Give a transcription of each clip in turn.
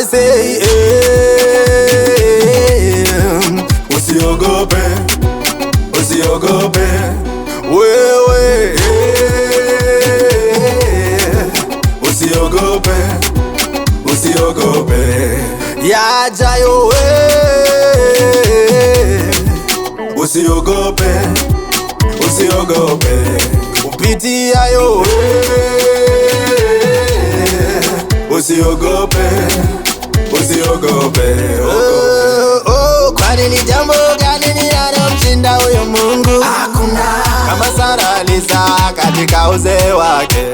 I say usiogope, usiogope wewe, usiogope, usiogope yajayo wewe, usiogope, usiogope upitiayo wewe, usiogope, usiogope. Kwani ni jambo gani linalomshinda huyo Mungu? Hakuna. Kama Sara alizaa katika uzee wake.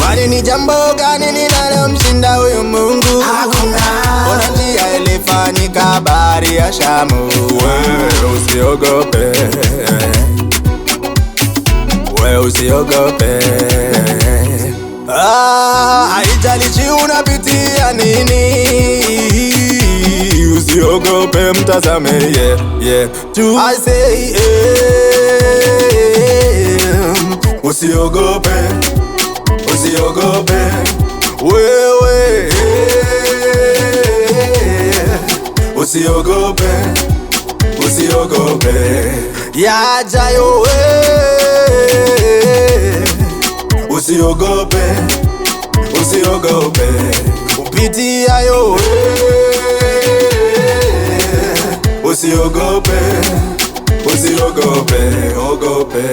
Kwani ni jambo gani linalomshinda huyo Mungu? Hakuna. Ona njia ilifanyika bahari ya Shamu. Wewe usiogope, wewe usiogope. Haijalishi unapitia nini, usiogope, mtazame tu. I say usiogope, usiogope wewe, usiogope, usiogope yajayo wewe, usiogope, usiogope upitiayo wewe, usiogope, usiogope, ogope.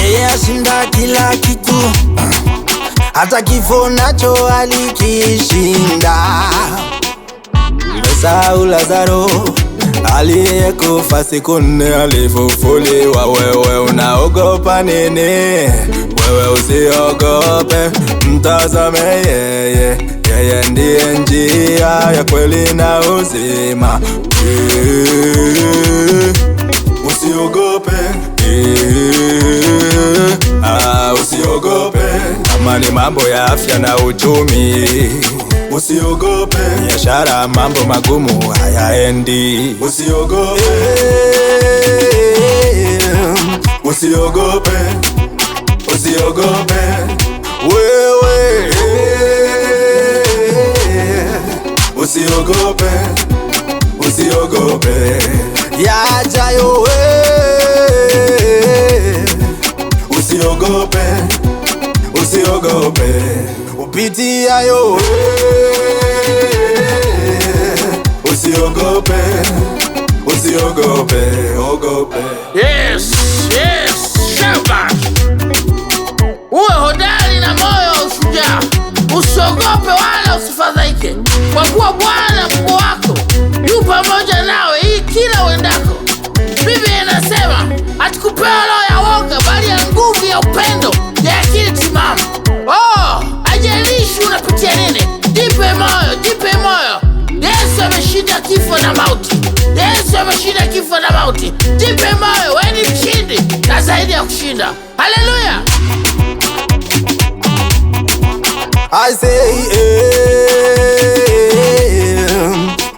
Yeye ashinda kila kitu, hata kifo nacho alikishinda. Umesahau Lazaro aliyekufa siku 4 alifufuliwa. Wewe unaogopa nini? Wewe usiogope, mtazame yeye. Yeye ndiye njia ya kweli na uzima. Usiogope, usiogope. Kama ni mambo ya afya na uchumi, usiogope. Biashara mambo magumu hayaendi, usiogope, usiogope, usiogope wewe, usiogope, usiogope yajayo wewe, usiogope, usiogope upitiayo wewe, usiogope, usiogope, ogope. Yes, yes, shamba. Uwe hodari na moyo wa ushujaa. Usiogope wala usifadhaike, kwa kuwa Bwana Mungu wako yu pamoja nawe hii kila uendako. Biblia inasema hatukupewa roho ya woga, bali ya nguvu, ya upendo, ya akili timamu. Haijalishi unapitia nini, jipe moyo, jipe moyo. Yesu ameshinda kifo na mauti. Yesu ameshinda kifo na mauti. Jipe moyo, wewe ni mshindi na zaidi ya kushinda. Haleluya. I say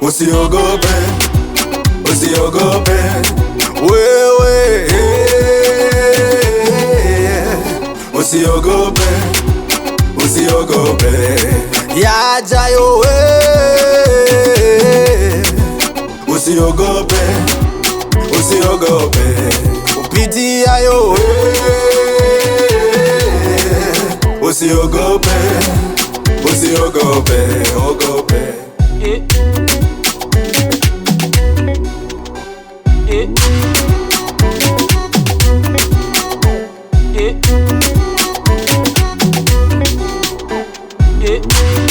usiogope, usiogope wewe, usiogope, usiogope yajayo wewe, usiogope, usiogope upitiayo wewe, usiogope, usiogope, ogope. Yeah.